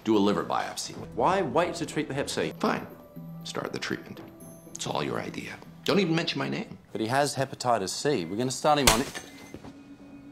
Do a liver biopsy. Why wait to treat the Hep C? Fine. Start the treatment. It's all your idea. Don't even mention my name. But he has hepatitis C. We're going to start him on it.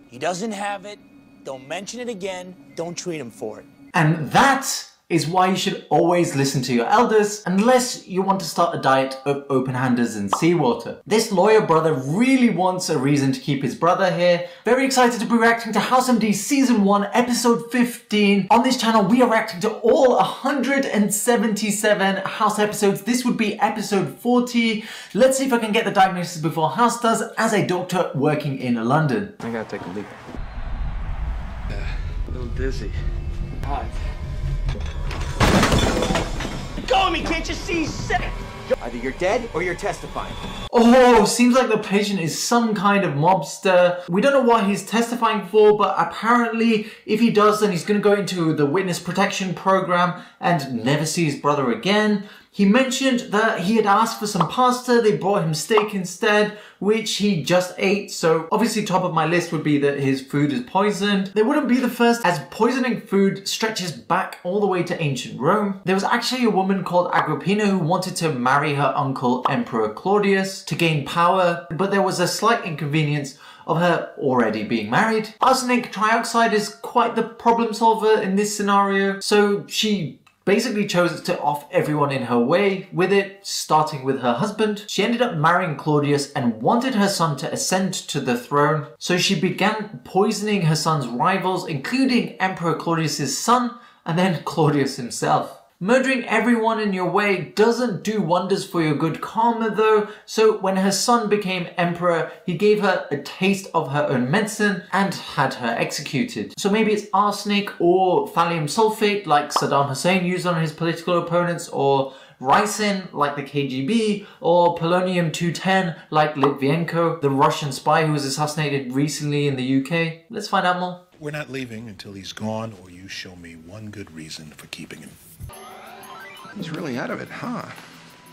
He doesn't have it. Don't mention it again. Don't treat him for it. And that is why you should always listen to your elders, unless you want to start a diet of open-handers and seawater. This lawyer brother really wants a reason to keep his brother here. Very excited to be reacting to House MD Season 1, Episode 15. On this channel, we are reacting to all 177 House episodes. This would be Episode 40. Let's see if I can get the diagnosis before House does, as a doctor working in London. I gotta take a leak. A little dizzy. Hi. Go me, can't you see he's sick? Either you're dead or you're testifying. Oh, seems like the patient is some kind of mobster. We don't know what he's testifying for, but apparently if he does, then he's going to go into the witness protection program and never see his brother again. He mentioned that he had asked for some pasta, they brought him steak instead, which he just ate, so obviously top of my list would be that his food is poisoned. They wouldn't be the first, as poisoning food stretches back all the way to ancient Rome. There was actually a woman called Agrippina who wanted to marry her uncle Emperor Claudius to gain power, but there was a slight inconvenience of her already being married. Arsenic trioxide is quite the problem solver in this scenario, so she basically chose to off everyone in her way with it, starting with her husband. She ended up marrying Claudius and wanted her son to ascend to the throne, so she began poisoning her son's rivals, including Emperor Claudius's son and then Claudius himself. Murdering everyone in your way doesn't do wonders for your good karma though, so when her son became emperor, he gave her a taste of her own medicine and had her executed. So maybe it's arsenic or thallium sulfate like Saddam Hussein used on his political opponents, or ricin like the KGB, or polonium-210 like Litvinenko, the Russian spy who was assassinated recently in the UK. Let's find out more. We're not leaving until he's gone or you show me one good reason for keeping him. He's really out of it, huh?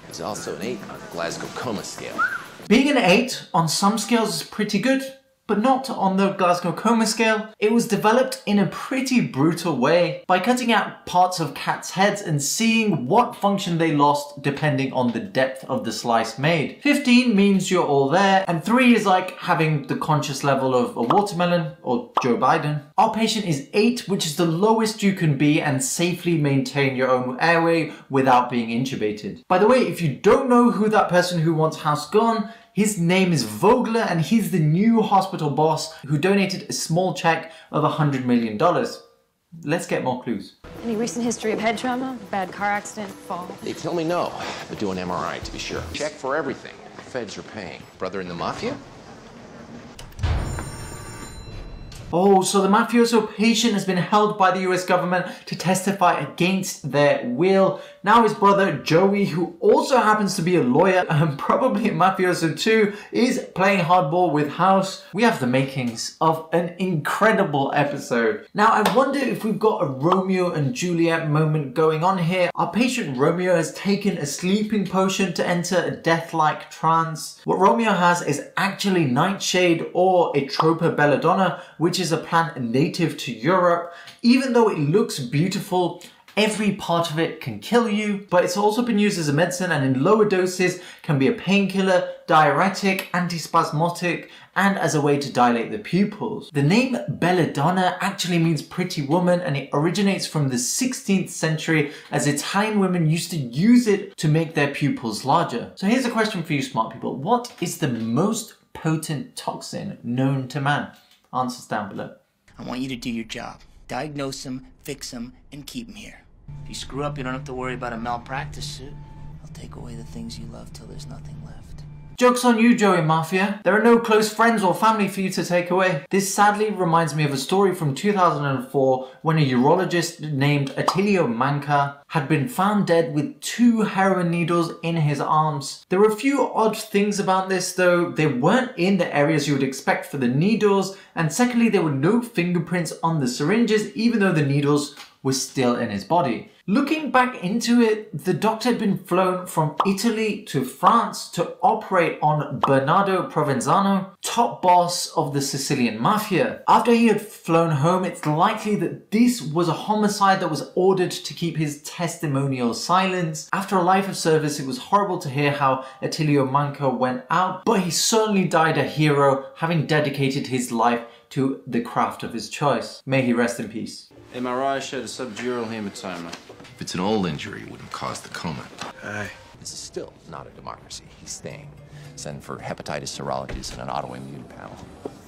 He's also an 8 on the Glasgow Coma Scale. Being an 8 on some scales is pretty good, but not on the Glasgow Coma Scale. It was developed in a pretty brutal way by cutting out parts of cats' heads and seeing what function they lost depending on the depth of the slice made. 15 means you're all there, and 3 is like having the conscious level of a watermelon or Joe Biden. Our patient is 8, which is the lowest you can be and safely maintain your own airway without being intubated. By the way, if you don't know who that person who wants House gone, his name is Vogler and he's the new hospital boss who donated a small check of $100 million. Let's get more clues. Any recent history of head trauma? Bad car accident? Fall? They tell me no, but do an MRI to be sure. Check for everything. The feds are paying. Brother in the Mafia? Oh, so the mafioso patient has been held by the US government to testify against their will. Now his brother Joey, who also happens to be a lawyer and probably a mafioso too, is playing hardball with House. We have the makings of an incredible episode. Now I wonder if we've got a Romeo and Juliet moment going on here. Our patient Romeo has taken a sleeping potion to enter a death-like trance. What Romeo has is actually nightshade or Atropa belladonna, which is a plant native to Europe. Even though it looks beautiful, every part of it can kill you, but it's also been used as a medicine and in lower doses can be a painkiller, diuretic, antispasmodic, and as a way to dilate the pupils. The name belladonna actually means pretty woman, and it originates from the 16th century as Italian women used to use it to make their pupils larger. So here's a question for you smart people. What is the most potent toxin known to man? Answers down below. I want you to do your job. Diagnose him, fix him, and keep him here. If you screw up, you don't have to worry about a malpractice suit. I'll take away the things you love till there's nothing left. Joke's on you, Joey Mafia. There are no close friends or family for you to take away. This sadly reminds me of a story from 2004 when a urologist named Attilio Manca had been found dead with 2 heroin needles in his arms. There were a few odd things about this though. They weren't in the areas you would expect for the needles, and secondly, there were no fingerprints on the syringes, even though the needles were still in his body. Looking back into it, the doctor had been flown from Italy to France to operate on Bernardo Provenzano, top boss of the Sicilian Mafia. After he had flown home, it's likely that this was a homicide that was ordered to keep his testimonial silence. After a life of service, it was horrible to hear how Attilio Manca went out, but he certainly died a hero, having dedicated his life to the craft of his choice. May he rest in peace. MRI showed a subdural hematoma. If it's an old injury, it wouldn't cause the coma. Aye. This is still not a democracy. He's staying. Send for hepatitis serologies and an autoimmune panel.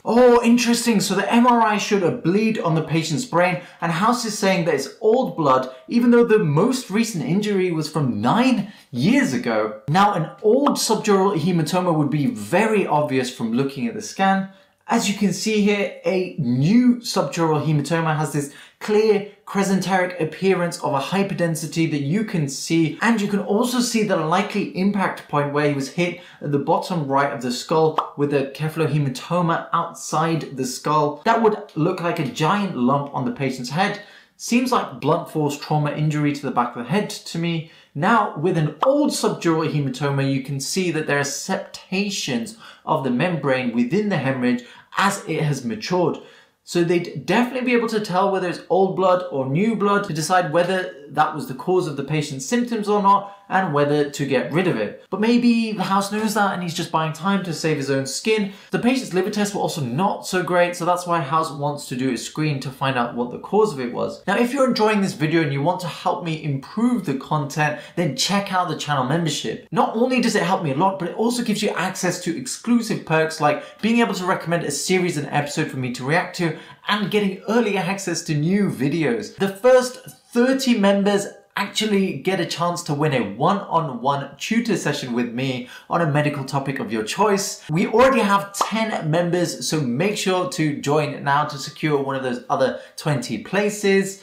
Oh, interesting. So the MRI showed a bleed on the patient's brain, and House is saying that it's old blood, even though the most recent injury was from 9 years ago. Now, an old subdural hematoma would be very obvious from looking at the scan. As you can see here, a new subdural hematoma has this clear crescenteric appearance of a hyperdensity that you can see, and you can also see the likely impact point where he was hit at the bottom right of the skull with a cephalohematoma outside the skull. That would look like a giant lump on the patient's head. Seems like blunt force trauma injury to the back of the head to me. Now, with an old subdural hematoma, you can see that there are septations of the membrane within the hemorrhage as it has matured. So they'd definitely be able to tell whether it's old blood or new blood to decide whether that was the cause of the patient's symptoms or not, and whether to get rid of it. But maybe the House knows that and he's just buying time to save his own skin. The patient's liver tests were also not so great, so that's why House wants to do a screen to find out what the cause of it was. Now, if you're enjoying this video and you want to help me improve the content, then check out the channel membership. Not only does it help me a lot, but it also gives you access to exclusive perks like being able to recommend a series and episode for me to react to, and getting early access to new videos. The first 30 members actually get a chance to win a one-on-one tutor session with me on a medical topic of your choice. We already have 10 members, so make sure to join now to secure one of those other 20 places.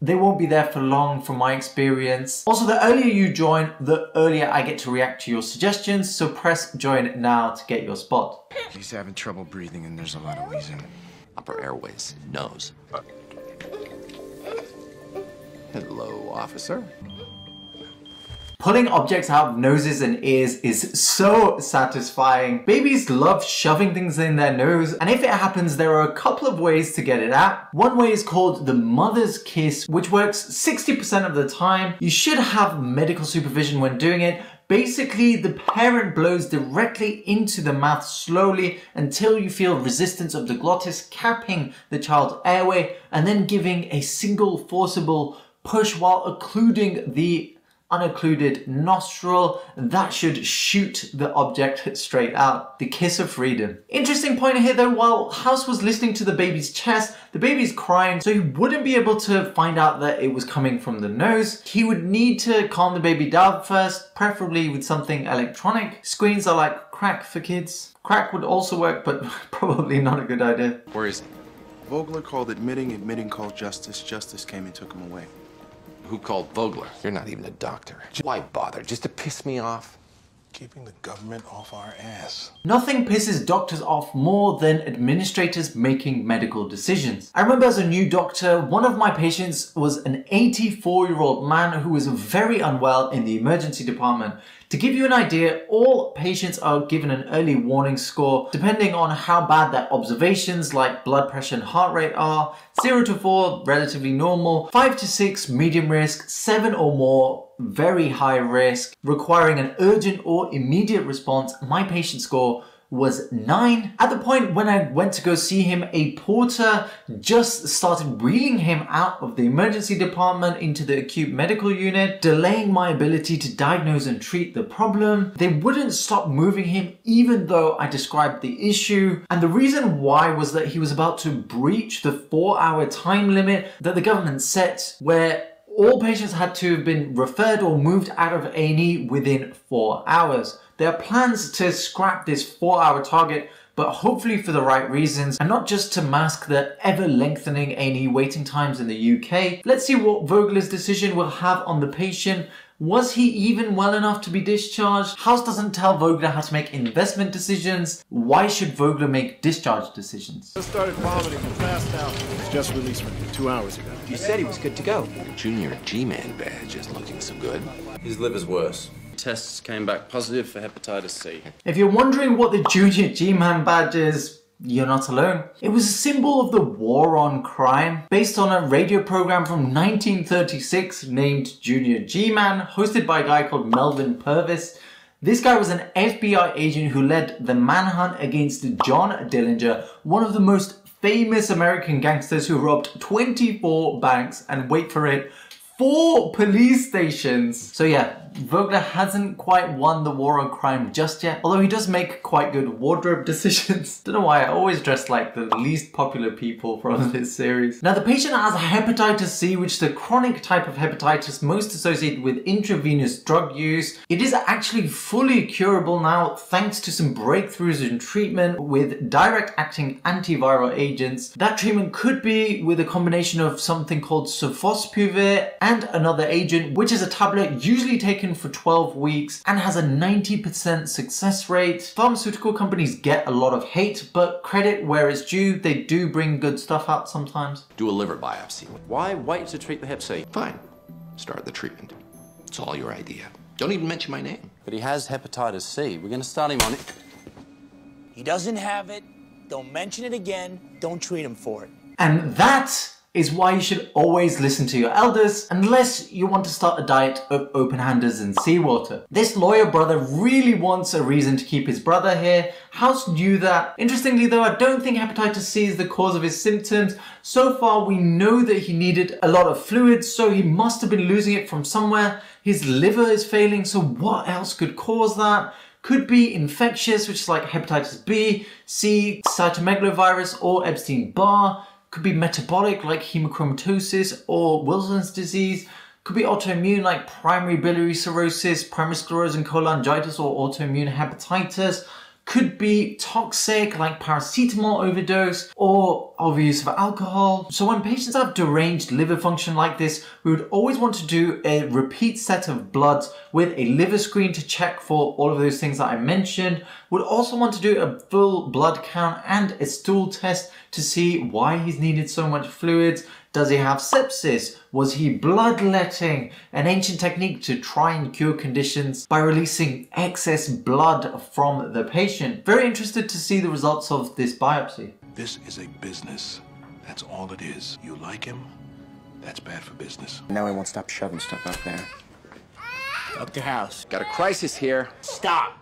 They won't be there for long from my experience. Also, the earlier you join, the earlier I get to react to your suggestions, so press join now to get your spot. He's having trouble breathing and there's a lot of wheezing. Upper airways, nose. Hello, officer. Pulling objects out of noses and ears is so satisfying. Babies love shoving things in their nose, and if it happens, there are a couple of ways to get it out. One way is called the mother's kiss, which works 60% of the time. You should have medical supervision when doing it. Basically, the parent blows directly into the mouth slowly until you feel resistance of the glottis capping the child's airway, and then giving a single forcible push while occluding the unoccluded nostril. That should shoot the object straight out. The kiss of freedom. Interesting point here though, while House was listening to the baby's chest, the baby's crying, so he wouldn't be able to find out that it was coming from the nose. He would need to calm the baby down first, preferably with something electronic. Screens are like crack for kids. Crack would also work, but probably not a good idea. Where is he? Vogler called admitting called justice. Justice came and took him away. Who called Vogler? You're not even a doctor. Why bother? Just to piss me off? Keeping the government off our ass. Nothing pisses doctors off more than administrators making medical decisions. I remember as a new doctor, one of my patients was an 84-year-old man who was very unwell in the emergency department. To give you an idea, all patients are given an early warning score depending on how bad their observations like blood pressure and heart rate are. 0 to 4, relatively normal. 5 to 6, medium risk. 7 or more, very high risk. Requiring an urgent or immediate response, my patient score was 9. At the point when I went to go see him, a porter just started wheeling him out of the emergency department into the acute medical unit, delaying my ability to diagnose and treat the problem. They wouldn't stop moving him even though I described the issue. And the reason why was that he was about to breach the 4-hour time limit that the government set, where all patients had to have been referred or moved out of A&E within 4 hours. There are plans to scrap this 4-hour target, but hopefully for the right reasons, and not just to mask the ever-lengthening A&E waiting times in the UK. Let's see what Vogler's decision will have on the patient. Was he even well enough to be discharged? House doesn't tell Vogler how to make investment decisions. Why should Vogler make discharge decisions? I started vomiting and passed out. He was just released from 2 hours ago. You said he was good to go. The junior G-Man badge isn't looking so good. His liver's worse. Tests came back positive for hepatitis C. If you're wondering what the junior G-Man badge is, you're not alone. It was a symbol of the war on crime, based on a radio program from 1936 named Junior G-Man, hosted by a guy called Melvin Purvis. This guy was an FBI agent who led the manhunt against John Dillinger, one of the most famous American gangsters who robbed 24 banks and, wait for it, 4 police stations. So yeah, Vogler hasn't quite won the war on crime just yet, although he does make quite good wardrobe decisions. Don't know why I always dress like the least popular people from this series. Now the patient has hepatitis C, which is the chronic type of hepatitis most associated with intravenous drug use. It is actually fully curable now thanks to some breakthroughs in treatment with direct acting antiviral agents. That treatment could be with a combination of something called sofosbuvir and another agent, which is a tablet usually taken for 12 weeks and has a 90% success rate. Pharmaceutical companies get a lot of hate, but credit where it's due, they do bring good stuff out sometimes. Do a liver biopsy. Why wait to treat the hep C? Fine. Start the treatment. It's all your idea. Don't even mention my name. But he has hepatitis C. We're going to start him on it. He doesn't have it. Don't mention it again. Don't treat him for it. And that is why you should always listen to your elders, unless you want to start a diet of open-handers and seawater. This lawyer brother really wants a reason to keep his brother here. House knew that. Interestingly though, I don't think hepatitis C is the cause of his symptoms. So far we know that he needed a lot of fluids, so he must have been losing it from somewhere. His liver is failing, so what else could cause that? Could be infectious, which is like hepatitis B, C, cytomegalovirus, or Epstein-Barr. Could be metabolic like hemochromatosis or Wilson's disease. Could be autoimmune like primary biliary cirrhosis, primary sclerosing cholangitis or autoimmune hepatitis. Could be toxic like paracetamol overdose or overuse of alcohol. So when patients have deranged liver function like this, we would always want to do a repeat set of bloods with a liver screen to check for all of those things that I mentioned. We'd also want to do a full blood count and a stool test to see why he's needed so much fluids. Does he have sepsis? Was he bloodletting? An ancient technique to try and cure conditions by releasing excess blood from the patient. Very interested to see the results of this biopsy. This is a business. That's all it is. You like him? That's bad for business. Now he won't stop shoving stuff up there. Dr. House. Got a crisis here. Stop.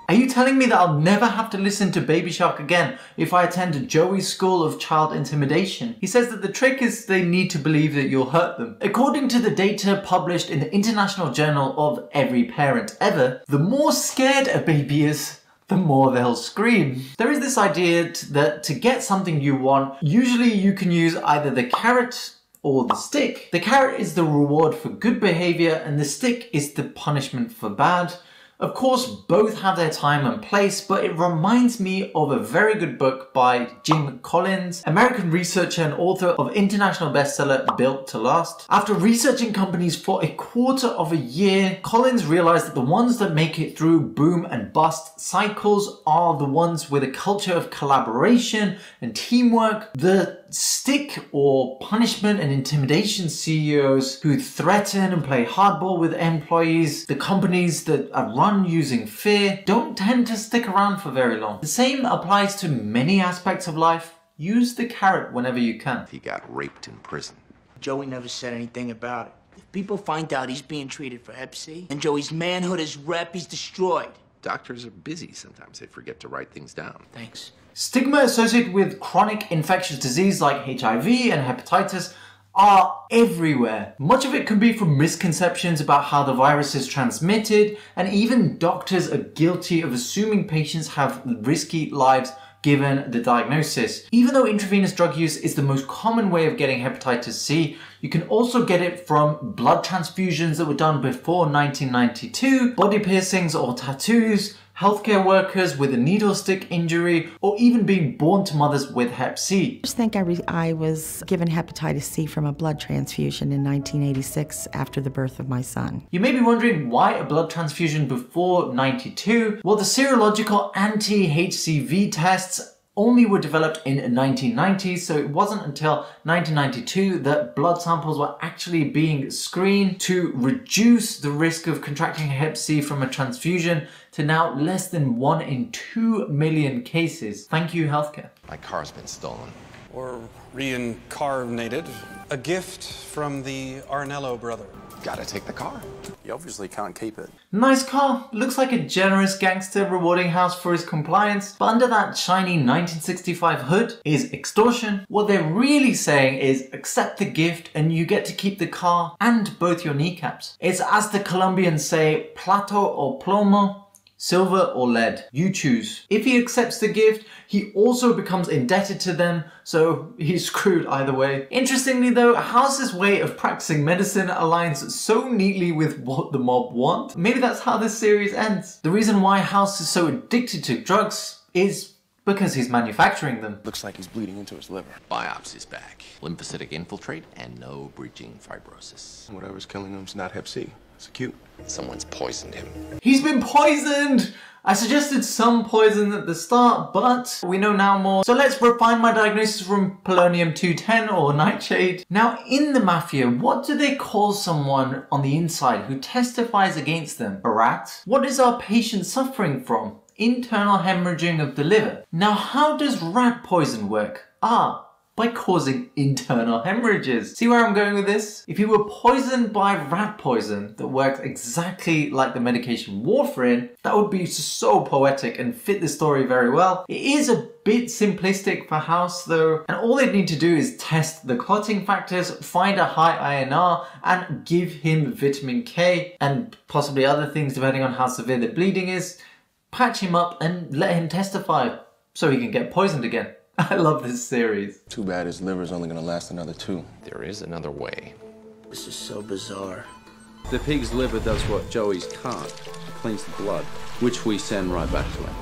Are you telling me that I'll never have to listen to Baby Shark again if I attend Joey's School of Child Intimidation? He says that the trick is they need to believe that you'll hurt them. According to the data published in the International Journal of Every Parent Ever, the more scared a baby is, the more they'll scream. There is this idea that to get something you want, usually you can use either the carrot or the stick. The carrot is the reward for good behavior and the stick is the punishment for bad. Of course, both have their time and place, but it reminds me of a very good book by Jim Collins, American researcher and author of international bestseller Built to Last. After researching companies for a quarter of a year, Collins realized that the ones that make it through boom and bust cycles are the ones with a culture of collaboration and teamwork. The stick or punishment and intimidation CEOs who threaten and play hardball with employees, the companies that are run using fear, don't tend to stick around for very long. The same applies to many aspects of life. Use the carrot whenever you can. He got raped in prison. Joey never said anything about it. If people find out he's being treated for hep C, and Joey's manhood, his rep, he's destroyed. Doctors are busy. Sometimes they forget to write things down. Thanks. Stigma associated with chronic infectious disease like HIV and hepatitis are everywhere. Much of it can be from misconceptions about how the virus is transmitted, and even doctors are guilty of assuming patients have risky lives given the diagnosis. Even though intravenous drug use is the most common way of getting hepatitis C, you can also get it from blood transfusions that were done before 1992, body piercings or tattoos, healthcare workers with a needle stick injury, or even being born to mothers with Hep C. I think I was given hepatitis C from a blood transfusion in 1986 after the birth of my son. You may be wondering why a blood transfusion before 92? Well, the serological anti-HCV tests only were developed in the 1990s, so it wasn't until 1992 that blood samples were actually being screened to reduce the risk of contracting Hep C from a transfusion to now less than 1 in 2 million cases. Thank you, healthcare. My car's been stolen. Or reincarnated. A gift from the Arnello brother. Gotta take the car. You obviously can't keep it. Nice car. Looks like a generous gangster rewarding House for his compliance. But under that shiny 1965 hood is extortion. What they're really saying is accept the gift and you get to keep the car and both your kneecaps. It's as the Colombians say, plato or plomo. Silver or lead, you choose. If he accepts the gift, he also becomes indebted to them, so he's screwed either way. Interestingly though, House's way of practicing medicine aligns so neatly with what the mob want. Maybe that's how this series ends. The reason why House is so addicted to drugs is because he's manufacturing them. Looks like he's bleeding into his liver. Biopsy's back. Lymphocytic infiltrate and no breaching fibrosis. Whatever's killing him's not Hep C. It's acute. Someone's poisoned him. He's been poisoned! I suggested some poison at the start, but we know now more. So let's refine my diagnosis from polonium-210 or nightshade. Now in the Mafia, what do they call someone on the inside who testifies against them? A rat? What is our patient suffering from? Internal hemorrhaging of the liver. Now how does rat poison work? By causing internal hemorrhages. See where I'm going with this? If you were poisoned by rat poison that works exactly like the medication warfarin, that would be so poetic and fit the story very well. It is a bit simplistic for House though, and all they need to do is test the clotting factors, find a high INR, and give him vitamin K and possibly other things depending on how severe the bleeding is, patch him up and let him testify so he can get poisoned again. I love this series. Too bad his liver's only gonna last another 2. There is another way. This is so bizarre. The pig's liver does what Joey's can't. It cleans the blood, which we send right back to him.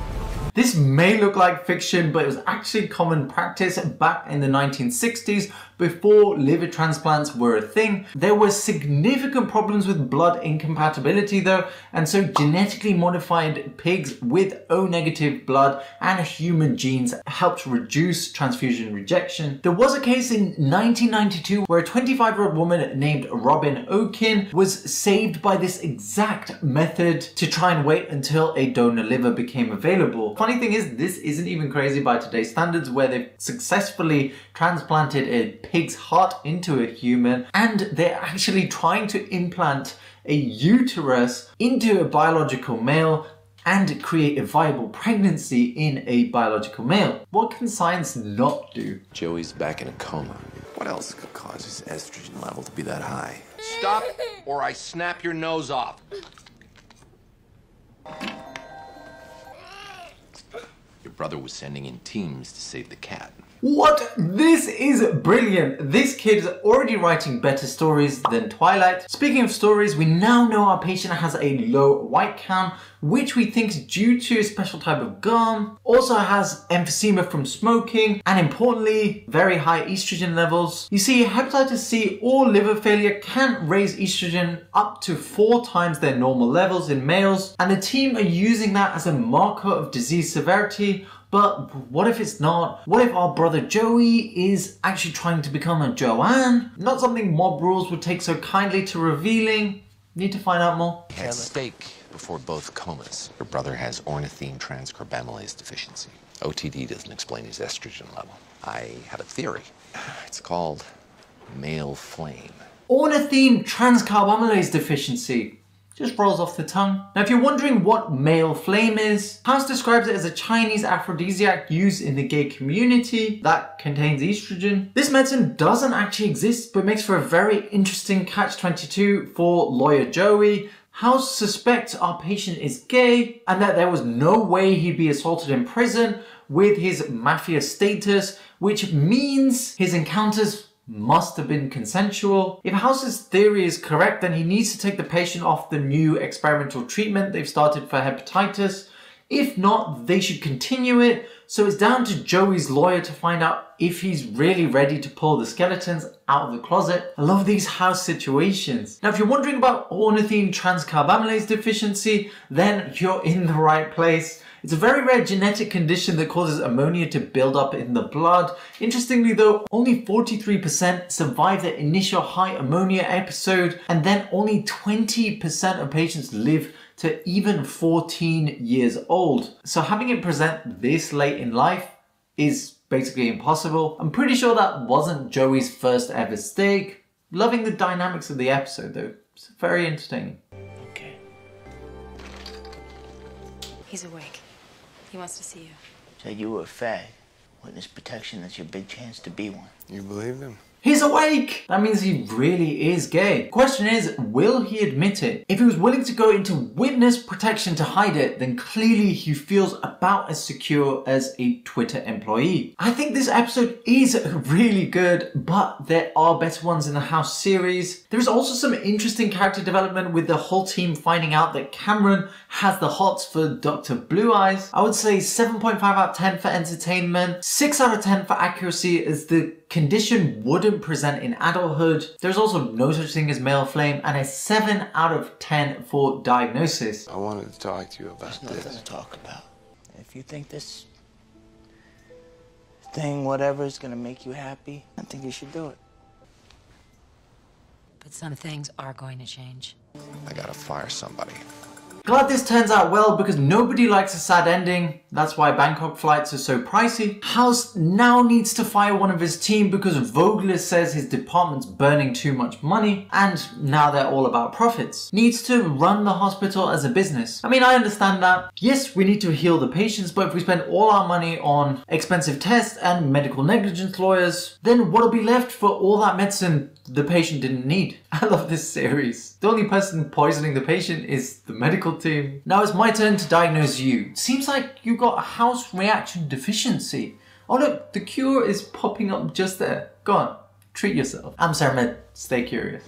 This may look like fiction, but it was actually common practice back in the 1960s before liver transplants were a thing. There were significant problems with blood incompatibility though, and so genetically modified pigs with O-negative blood and human genes helped reduce transfusion rejection. There was a case in 1992 where a 25-year-old woman named Robin Okin was saved by this exact method to try and wait until a donor liver became available. Funny thing is, this isn't even crazy by today's standards, where they've successfully transplanted a pig's heart into a human, and they're actually trying to implant a uterus into a biological male and create a viable pregnancy in a biological male. What can science not do? Joey's back in a coma. What else could cause his estrogen level to be that high? Stop, or I snap your nose off. Your brother was sending in teams to save the cat. What? This is brilliant. This kid is already writing better stories than Twilight. Speaking of stories, we now know our patient has a low white count, which we think is due to a special type of gum. Also has emphysema from smoking, and importantly, very high estrogen levels. You see, hepatitis C or liver failure can raise estrogen up to 4 times their normal levels in males, and the team are using that as a marker of disease severity. But what if it's not? What if our brother Joey is actually trying to become a Joanne? Not something mob rules would take so kindly to revealing. Need to find out more. At stake before both comas. Your brother has ornithine transcarbamylase deficiency. OTD doesn't explain his estrogen level. I have a theory. It's called male flame. Ornithine transcarbamylase deficiency. Just rolls off the tongue. Now, if you're wondering what male flame is, House describes it as a Chinese aphrodisiac used in the gay community that contains estrogen. This medicine doesn't actually exist, but makes for a very interesting catch-22 for lawyer Joey. House suspects our patient is gay and that there was no way he'd be assaulted in prison with his Mafia status, which means his encounters must have been consensual. If House's theory is correct, then he needs to take the patient off the new experimental treatment they've started for hepatitis. If not, they should continue it. So it's down to Joey's lawyer to find out if he's really ready to pull the skeletons out of the closet. I love these house situations. Now, if you're wondering about ornithine transcarbamylase deficiency, then you're in the right place. It's a very rare genetic condition that causes ammonia to build up in the blood. Interestingly though, only 43% survive the initial high ammonia episode, and then only 20% of patients live to even 14 years old. So having it present this late in life is basically impossible. I'm pretty sure that wasn't Joey's first ever steak. Loving the dynamics of the episode though. It's very entertaining. Okay. He's awake. He wants to see you. So you were a fag. Witness protection, that's your big chance to be one. You believed him? He's awake! That means he really is gay. Question is, will he admit it? If he was willing to go into witness protection to hide it, then clearly he feels about as secure as a Twitter employee. I think this episode is really good, but there are better ones in the House series. There is also some interesting character development with the whole team finding out that Cameron has the hots for Dr. Blue Eyes. I would say 7.5 out of 10 for entertainment, 6 out of 10 for accuracy, as the condition wouldn't present in adulthood. There's also no such thing as male flame, and a 7 out of 10 for diagnosis. I wanted to talk to you about There's this. nothing to talk about. If you think this thing, whatever, is gonna make you happy, I think you should do it. But some things are going to change. I gotta fire somebody. Glad this turns out well because nobody likes a sad ending. That's why Bangkok flights are so pricey. House now needs to fire one of his team because Vogler says his department's burning too much money and now they're all about profits. Needs to run the hospital as a business. I mean, I understand that. Yes, we need to heal the patients, but if we spend all our money on expensive tests and medical negligence lawyers, then what'll be left for all that medicine the patient didn't need? I love this series. The only person poisoning the patient is the medical team. Now it's my turn to diagnose you. Seems like you got a house reaction deficiency. Oh look, the cure is popping up just there. Go on, treat yourself. I'm Sermed, stay curious.